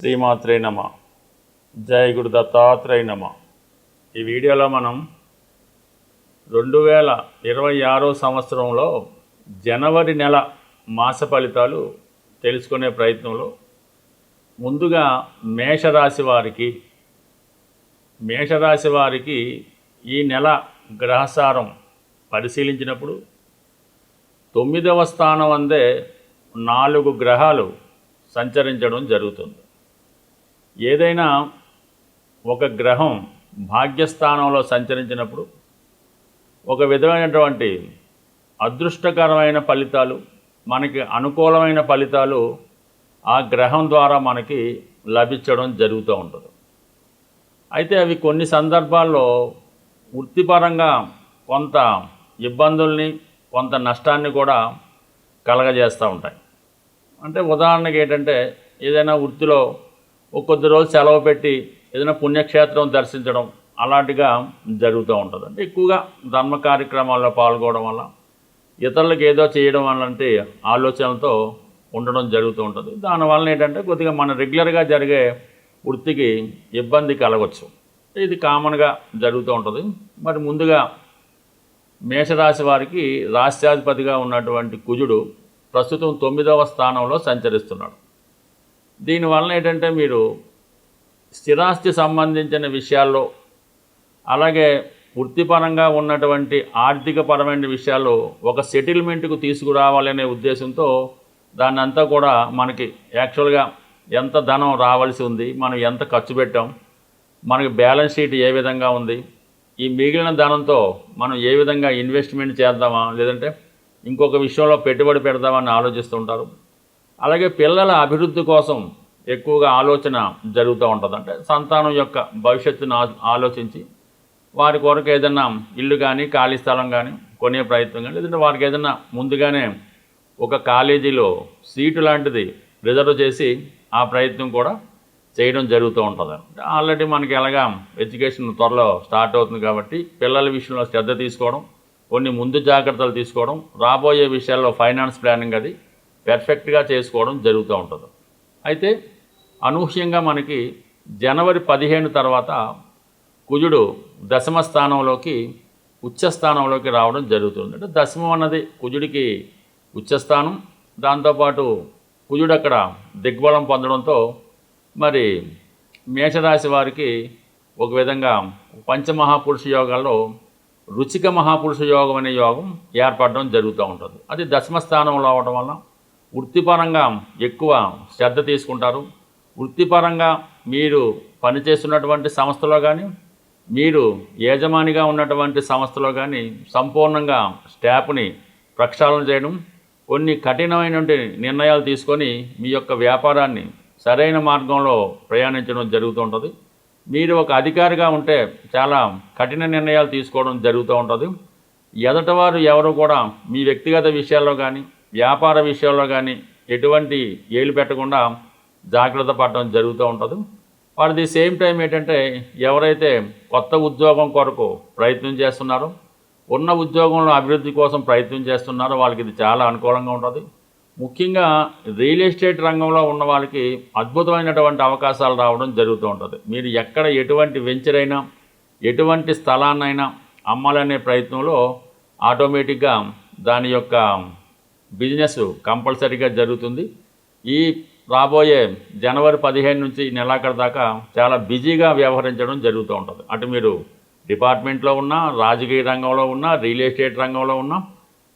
శ్రీమాత్రే నమ. జై గురు దత్తాత్రేయ నమ. ఈ వీడియోలో మనం 2026 సంవత్సరంలో జనవరి నెల మాస ఫలితాలు తెలుసుకునే ప్రయత్నంలో ముందుగా మేషరాశి వారికి ఈ నెల గ్రహసారం పరిశీలించినప్పుడు 9వ స్థానం అందే 4 గ్రహాలు సంచరించడం జరుగుతుంది. ఏదైనా ఒక గ్రహం భాగ్యస్థానంలో సంచరించినప్పుడు ఒక విధమైనటువంటి అదృష్టకరమైన ఫలితాలు, మనకి అనుకూలమైన ఫలితాలు ఆ గ్రహం ద్వారా మనకి లభించడం జరుగుతూ ఉంటుంది. అయితే అవి కొన్ని సందర్భాల్లో వృత్తిపరంగా కొంత ఇబ్బందుల్ని, కొంత నష్టాన్ని కూడా కలగజేస్తూ ఉంటాయి. అంటే ఉదాహరణకి ఏంటంటే, ఏదైనా వృత్తిలో ఒక కొద్ది రోజు సెలవు పెట్టి ఏదైనా పుణ్యక్షేత్రం దర్శించడం అలాంటిగా జరుగుతూ ఉంటుంది. అంటే ఎక్కువగా ధర్మ కార్యక్రమాల్లో పాల్గొనడం వల్ల, ఇతరులకు ఏదో చేయడం అలాంటి ఆలోచనలతో ఉండడం జరుగుతూ ఉంటుంది. దానివల్ల ఏంటంటే కొద్దిగా మన రెగ్యులర్గా జరిగే వృత్తికి ఇబ్బంది కలగవచ్చు. ఇది కామన్గా జరుగుతూ ఉంటుంది. మరి ముందుగా మేషరాశి వారికి రాష్ట్రాధిపతిగా ఉన్నటువంటి కుజుడు ప్రస్తుతం 9వ స్థానంలో సంచరిస్తున్నాడు. దీనివల్ల ఏంటంటే మీరు స్థిరాస్తి సంబంధించిన విషయాల్లో, అలాగే వృత్తిపరంగా ఉన్నటువంటి ఆర్థికపరమైన విషయాల్లో ఒక సెటిల్మెంట్కు తీసుకురావాలనే ఉద్దేశంతో దాన్ని అంతా కూడా మనకి యాక్చువల్గా ఎంత ధనం రావాల్సి ఉంది, మనం ఎంత ఖర్చు పెట్టాం, మనకి బ్యాలెన్స్ షీట్ ఏ విధంగా ఉంది, ఈ మిగిలిన ధనంతో మనం ఏ విధంగా ఇన్వెస్ట్మెంట్ చేద్దామా, లేదంటే ఇంకొక విషయంలో పెట్టుబడి పెడదామని ఆలోచిస్తుంటారు. అలాగే పిల్లల అభివృద్ధి కోసం ఎక్కువగా ఆలోచన జరుగుతూ ఉంటుంది. అంటే సంతానం యొక్క భవిష్యత్తును ఆలోచించి వారి కొరకు ఏదైనా ఇల్లు కానీ ఖాళీ స్థలం కానీ కొనే ప్రయత్నం కానీ, లేదంటే వారికి ఏదైనా ముందుగానే ఒక కాలేజీలో సీటు లాంటిది రిజర్వ్ చేసి ఆ ప్రయత్నం కూడా చేయడం జరుగుతూ ఉంటుంది. ఆల్రెడీ మనకి ఎలాగా ఎడ్యుకేషన్ త్వరలో స్టార్ట్ అవుతుంది కాబట్టి పిల్లల విషయంలో శ్రద్ధ తీసుకోవడం, కొన్ని ముందు జాగ్రత్తలు తీసుకోవడం, రాబోయే విషయాల్లో ఫైనాన్స్ ప్లానింగ్ అది పెర్ఫెక్ట్గా చేసుకోవడం జరుగుతూ ఉంటుంది. అయితే అనూహ్యంగా మనకి జనవరి 15 తర్వాత కుజుడు దశమ స్థానంలోకి ఉచ్చస్థానంలోకి రావడం జరుగుతుంది. అంటే దశమం అన్నది కుజుడికి ఉచ్చస్థానం, దాంతోపాటు కుజుడు అక్కడ దిగ్బలం పొందడంతో మరి మేషరాశి వారికి ఒక విధంగా పంచమహాపురుష యోగాల్లో రుచిక మహాపురుష యోగం అనే యోగం ఏర్పడడం జరుగుతూ ఉంటుంది. అది దశమ స్థానంలో అవడం వల్ల వృత్తిపరంగా ఎక్కువ శ్రద్ధ తీసుకుంటారు. వృత్తిపరంగా మీరు పనిచేస్తున్నటువంటి సంస్థలో కానీ, మీరు యజమానిగా ఉన్నటువంటి సంస్థలో కానీ సంపూర్ణంగా స్టాఫ్ని ప్రక్షాళన చేయడం, కొన్ని కఠినమైనటువంటి నిర్ణయాలు తీసుకొని మీ యొక్క వ్యాపారాన్ని సరైన మార్గంలో ప్రయాణించడం జరుగుతూ ఉంటుంది. మీరు ఒక అధికారిగా ఉంటే చాలా కఠిన నిర్ణయాలు తీసుకోవడం జరుగుతూ ఉంటుంది. ఎదటవారు ఎవరు కూడా మీ వ్యక్తిగత విషయాల్లో కానీ, వ్యాపార విషయాల్లో కానీ ఎటువంటి ఏలు పెట్టకుండా జాగ్రత్త పడడం జరుగుతూ ఉంటుంది. వారు ది సేమ్ టైం ఏంటంటే, ఎవరైతే కొత్త ఉద్యోగం కొరకు ప్రయత్నం చేస్తున్నారో, ఉన్న ఉద్యోగంలో అభివృద్ధి కోసం ప్రయత్నం చేస్తున్నారో వాళ్ళకి ఇది చాలా అనుకూలంగా ఉంటుంది. ముఖ్యంగా రియల్ ఎస్టేట్ రంగంలో ఉన్న వాళ్ళకి అద్భుతమైనటువంటి అవకాశాలు రావడం జరుగుతూ ఉంటుంది. మీరు ఎక్కడ ఎటువంటి వెంచర్ అయినా, ఎటువంటి స్థలాన్నైనా అమ్మాలనే ప్రయత్నంలో ఆటోమేటిక్గా దాని యొక్క బిజినెస్ కంపల్సరీగా జరుగుతుంది. ఈ రాబోయే జనవరి 15 నుంచి నెలాఖరు దాకా చాలా బిజీగా వ్యవహరించడం జరుగుతూ ఉంటుంది. అటు మీరు డిపార్ట్మెంట్లో ఉన్నా, రాజకీయ రంగంలో ఉన్నా, రియల్ ఎస్టేట్ రంగంలో ఉన్నా,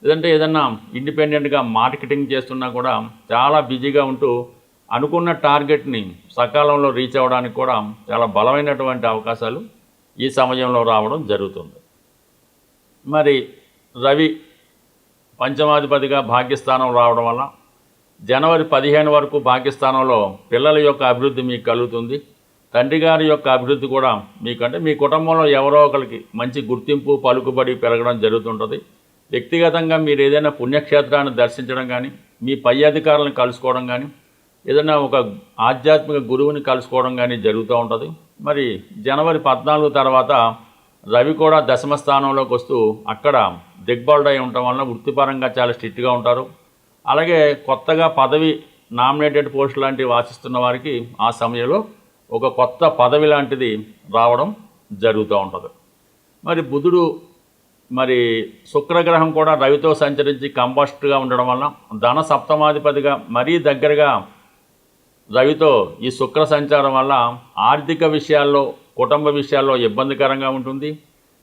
లేదంటే ఏదన్నా ఇండిపెండెంట్గా మార్కెటింగ్ చేస్తున్నా కూడా చాలా బిజీగా ఉంటూ అనుకున్న టార్గెట్ని సకాలంలో రీచ్ అవ్వడానికి కూడా చాలా బలమైనటువంటి అవకాశాలు ఈ సమయంలో రావడం జరుగుతుంది. మరి రవి పంచమాధిపతిగా భాగ్యస్థానం రావడం వల్ల జనవరి 15 వరకు భాగ్యస్థానంలో పిల్లల యొక్క అభివృద్ధి మీకు కలుగుతుంది. తండ్రి గారి యొక్క అభివృద్ధి కూడా మీకంటే మీ కుటుంబంలో ఎవరో ఒకరికి మంచి గుర్తింపు, పలుకుబడి పెరగడం జరుగుతుంటుంది. వ్యక్తిగతంగా మీరు ఏదైనా పుణ్యక్షేత్రాన్ని దర్శించడం కానీ, మీ పై అధికారులను కలుసుకోవడం కానీ, ఏదైనా ఒక ఆధ్యాత్మిక గురువుని కలుసుకోవడం కానీ జరుగుతూ ఉంటుంది. మరి జనవరి 14 తర్వాత రవి కూడా దశమ స్థానంలోకి వస్తూ అక్కడ దిగ్బలుడై ఉండటం వలన వృత్తిపరంగా చాలా స్ట్రిక్ట్గా ఉంటారు. అలాగే కొత్తగా పదవి నామినేటెడ్ పోస్ట్ లాంటివి ఆశిస్తున్న వారికి ఆ సమయంలో ఒక కొత్త పదవి లాంటిది రావడం జరుగుతూ ఉంటుంది. మరి బుధుడు మరి శుక్రగ్రహం కూడా రవితో సంచరించి కంబస్ట్గా ఉండడం వల్ల ధన సప్తమాధిపతిగా మరీ దగ్గరగా రవితో ఈ శుక్ర సంచారం వల్ల ఆర్థిక విషయాల్లో కుటుంబ విషయాల్లో ఇబ్బందికరంగా ఉంటుంది.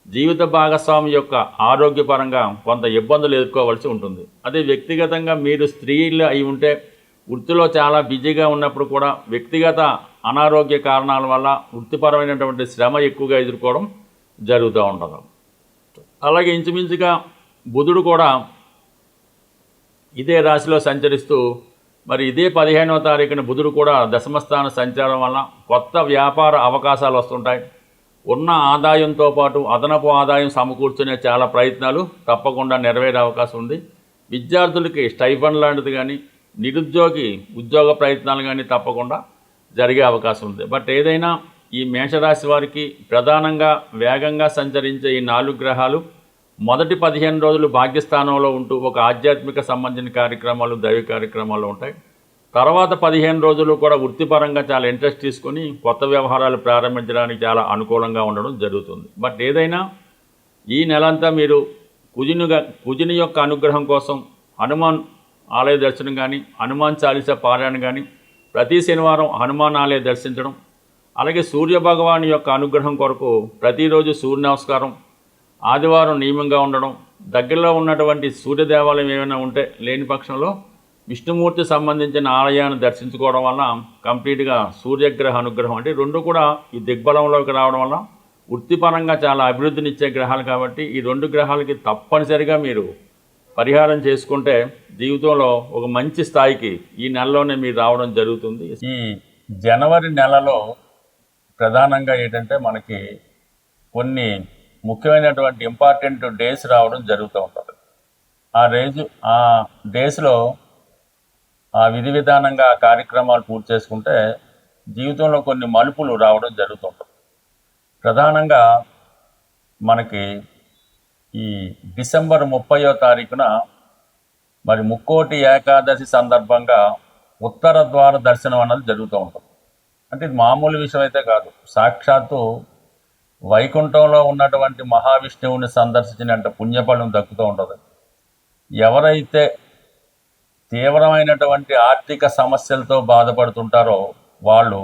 జీవిత భాగస్వామి యొక్క ఆరోగ్యపరంగా కొంత ఇబ్బందులు ఎదుర్కోవాల్సి ఉంటుంది. అదే వ్యక్తిగతంగా మీరు స్త్రీలు అయి ఉంటే వృత్తిలో చాలా బిజీగా ఉన్నప్పుడు కూడా వ్యక్తిగత అనారోగ్య కారణాల వల్ల వృత్తిపరమైనటువంటి శ్రమ ఎక్కువగా ఎదుర్కోవడం జరుగుతూ ఉంటుంది. అలాగే ఇంచుమించుగా బుధుడు కూడా ఇదే రాశిలో సంచరిస్తూ మరి ఇదే 15వ తారీఖున బుధుడు కూడా దశమస్థాన సంచారం వల్ల కొత్త వ్యాపార అవకాశాలు వస్తుంటాయి. ఉన్న ఆదాయంతో పాటు అదనపు ఆదాయం సమకూర్చునే చాలా ప్రయత్నాలు తప్పకుండా నెరవేరే అవకాశం ఉంది. విద్యార్థులకి స్టైఫండ్ లాంటిది కానీ నిరుద్యోగి ఉద్యోగ ప్రయత్నాలు కానీ తప్పకుండా జరిగే అవకాశం ఉంది. బట్ ఏదైనా ఈ మేషరాశి వారికి ప్రధానంగా వేగంగా సంచరించే ఈ 4 గ్రహాలు మొదటి 15 రోజులు భాగ్యస్థానంలో ఉంటూ ఒక ఆధ్యాత్మిక సంబంధించిన కార్యక్రమాలు దైవ కార్యక్రమాలు ఉంటాయి. తర్వాత 15 రోజులు కూడా వృత్తిపరంగా చాలా ఇంట్రెస్ట్ తీసుకొని కొత్త వ్యవహారాలు ప్రారంభించడానికి చాలా అనుకూలంగా ఉండడం జరుగుతుంది. బట్ ఏదైనా ఈ నెలంతా మీరు కుజుని యొక్క అనుగ్రహం కోసం హనుమాన్ ఆలయ దర్శనం కానీ హనుమాన్ చాలీసా పారాయణ కానీ ప్రతి శనివారం హనుమాన్ ఆలయ దర్శించడం, అలాగే సూర్య భగవాన్ యొక్క అనుగ్రహం కొరకు ప్రతిరోజు సూర్య నమస్కారం, ఆదివారం నియమంగా ఉండడం, దగ్గరలో ఉన్నటువంటి సూర్య దేవాలయం ఏమైనా ఉంటే లేని పక్షంలో విష్ణుమూర్తి సంబంధించిన ఆలయాన్ని దర్శించుకోవడం వల్ల కంప్లీట్గా సూర్యగ్రహ అనుగ్రహం అంటే రెండు కూడా ఈ దిగ్బలంలోకి రావడం వల్ల వృత్తిపరంగా చాలా అభివృద్ధినిచ్చే గ్రహాలు కాబట్టి ఈ 2 గ్రహాలకి తప్పనిసరిగా మీరు పరిహారం చేసుకుంటే జీవితంలో ఒక మంచి స్థాయికి ఈ నెలలోనే మీరు రావడం జరుగుతుంది. ఈ జనవరి నెలలో ప్రధానంగా ఏంటంటే మనకి కొన్ని ముఖ్యమైనటువంటి ఇంపార్టెంట్ డేస్ రావడం జరుగుతూ ఉంటుంది. ఆ డేస్లో ఆ విధి విధానంగా ఆ కార్యక్రమాలు పూర్తి చేసుకుంటే జీవితంలో కొన్ని మలుపులు రావడం జరుగుతుంటుంది. ప్రధానంగా మనకి ఈ డిసెంబర్ 30వ తారీఖున మరి ముక్కోటి ఏకాదశి సందర్భంగా ఉత్తర ద్వార దర్శనం అన్నది జరుగుతూ ఉంటుంది. అంటే ఇది మామూలు విషయం అయితే కాదు. సాక్షాత్తు వైకుంఠంలో ఉన్నటువంటి మహావిష్ణువుని సందర్శించినంత పుణ్యఫలం దక్కుతూ ఉంటుంది. ఎవరైతే తీవ్రమైనటువంటి ఆర్థిక సమస్యలతో బాధపడుతుంటారో వాళ్ళు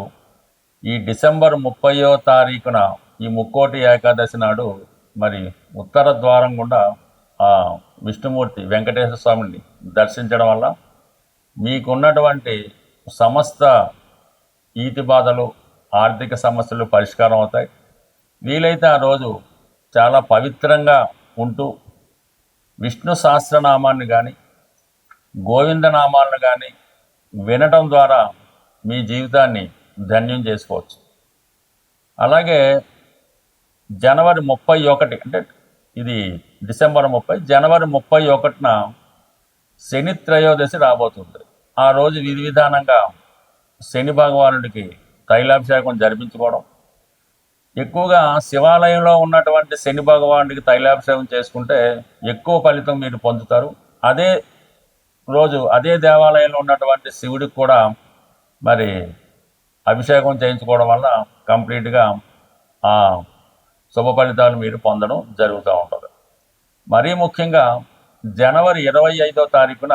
ఈ డిసెంబర్ 30వ తారీఖున ఈ ముక్కోటి ఏకాదశి నాడు మరి ఉత్తర ద్వారం గుండా ఆ విష్ణుమూర్తి వెంకటేశ్వర స్వామిని దర్శించడం వల్ల మీకున్నటువంటి సమస్త ఈతి బాధలు ఆర్థిక సమస్యలు పరిష్కారం అవుతాయి. వీలైతే ఆ రోజు చాలా పవిత్రంగా ఉంటూ విష్ణు సహస్రనామాన్ని కానీ గోవిందనామాలను కానీ వినటం ద్వారా మీ జీవితాన్ని ధన్యం చేసుకోవచ్చు. అలాగే జనవరి 31 అంటే ఇది డిసెంబర్ 30, జనవరి 31న శని త్రయోదశి రాబోతుంది. ఆ రోజు విధి విధానంగా శని భగవానుడికి తైలాభిషేకం జరిపించుకోవడం, ఎక్కువగా శివాలయంలో ఉన్నటువంటి శని భగవానుడికి తైలాభిషేకం చేసుకుంటే ఎక్కువ ఫలితం మీరు పొందుతారు. అదే రోజు అదే దేవాలయంలో ఉన్నటువంటి శివుడికి కూడా మరి అభిషేకం చేయించుకోవడం వల్ల కంప్లీట్గా ఆ శుభ ఫలితాలు మీరు పొందడం జరుగుతూ ఉంటుంది. మరీ ముఖ్యంగా జనవరి 25వ తారీఖున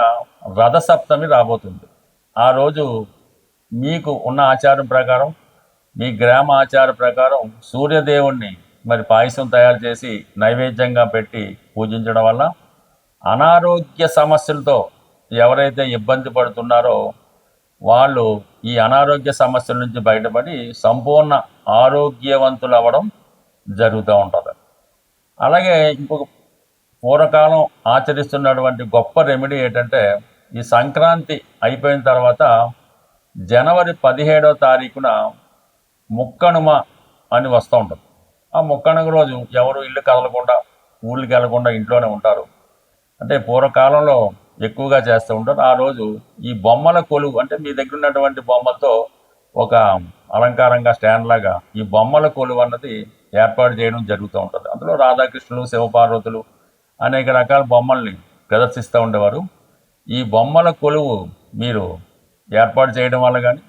రథసప్తమి రాబోతుంది. ఆ రోజు మీకు ఉన్న ఆచారం ప్రకారం మీ గ్రామ ఆచార ప్రకారం సూర్యదేవుణ్ణి మరి పాయసం తయారు చేసి నైవేద్యంగా పెట్టి పూజించడం వల్ల అనారోగ్య సమస్యలతో ఎవరైతే ఇబ్బంది పడుతున్నారో వాళ్ళు ఈ అనారోగ్య సమస్యల నుంచి బయటపడి సంపూర్ణ ఆరోగ్యవంతులు అవ్వడం జరుగుతూ ఉంటుంది. అలాగే ఇంకొక పూర్వకాలం ఆచరిస్తున్నటువంటి గొప్ప రెమెడీ ఏంటంటే ఈ సంక్రాంతి అయిపోయిన తర్వాత జనవరి 17వ తారీఖున ముక్కనుమ అని వస్తూ ఉంటుంది. ఆ ముక్కనుమ రోజు ఎవరు ఇల్లు కదలకుండా ఊళ్ళకి వెళ్లకుండా ఇంట్లోనే ఉంటారు. అంటే పూర్వకాలంలో ఎక్కువగా చేస్తూ ఉంటారు. ఆ రోజు ఈ బొమ్మల కొలువు అంటే మీ దగ్గర ఉన్నటువంటి బొమ్మలతో ఒక అలంకారంగా స్టాండ్ లాగా ఈ బొమ్మల కొలువు అన్నది ఏర్పాటు చేయడం జరుగుతూ ఉంటుంది. అందులో రాధాకృష్ణులు శివపార్వతులు అనేక రకాల బొమ్మల్ని ప్రదర్శిస్తూ ఉండేవారు. ఈ బొమ్మల కొలువు మీరు ఏర్పాటు చేయడం వల్ల కానీ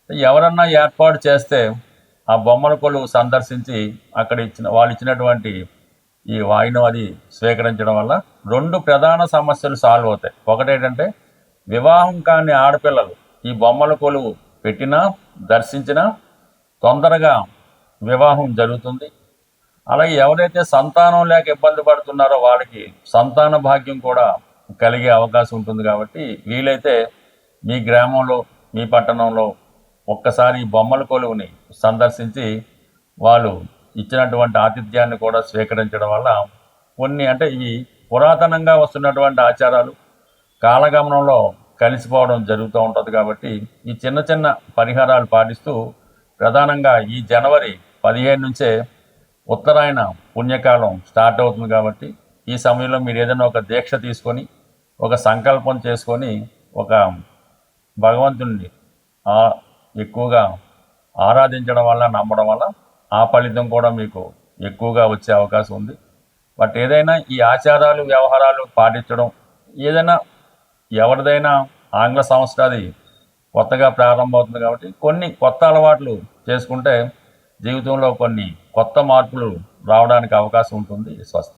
ఎవరన్నా ఏర్పాటు చేస్తే ఆ బొమ్మల కొలువు సందర్శించి అక్కడ వాళ్ళు ఇచ్చినటువంటి ఈ వాయినం అది స్వీకరించడం వల్ల రెండు ప్రధాన సమస్యలు సాల్వ్ అవుతాయి. ఒకటేంటంటే వివాహం కాని ఆడపిల్లలు ఈ బొమ్మల కొలువు పెట్టినా దర్శించినా తొందరగా వివాహం జరుగుతుంది. అలాగే ఎవరైతే సంతానం లేక ఇబ్బంది పడుతున్నారో వాళ్ళకి సంతాన భాగ్యం కూడా కలిగే అవకాశం ఉంటుంది. కాబట్టి వీలైతే మీ గ్రామంలో మీ పట్టణంలో ఒక్కసారి ఈ బొమ్మల కొలువుని సందర్శించి వాళ్ళు ఇచ్చినటువంటి ఆతిథ్యాన్ని కూడా స్వీకరించడం వల్ల కొన్ని అంటే ఇవి పురాతనంగా వస్తున్నటువంటి ఆచారాలు కాలగమనంలో కలిసిపోవడం జరుగుతూ ఉంటుంది. కాబట్టి ఈ చిన్న చిన్న పరిహారాలు పాటిస్తూ ప్రధానంగా ఈ జనవరి 15 నుంచే ఉత్తరాయణ పుణ్యకాలం స్టార్ట్ అవుతుంది. కాబట్టి ఈ సమయంలో మీరు ఏదైనా ఒక దీక్ష తీసుకొని ఒక సంకల్పం చేసుకొని ఒక భగవంతుణ్ణి ఎక్కువగా ఆరాధించడం వల్ల నమ్మడం వల్ల ఆ ఫలితం కూడా మీకు ఎక్కువగా వచ్చే అవకాశం ఉంది. బట్ ఏదైనా ఈ ఆచారాలు వ్యవహారాలు పాటించడం ఏదైనా ఎవరిదైనా ఆంగ్ల సంవత్సరాది కొత్తగా ప్రారంభమవుతుంది. కాబట్టి కొన్ని కొత్త అలవాట్లు చేసుకుంటే జీవితంలో కొన్ని కొత్త మార్పులు రావడానికి అవకాశం ఉంటుంది. స్వస్తి.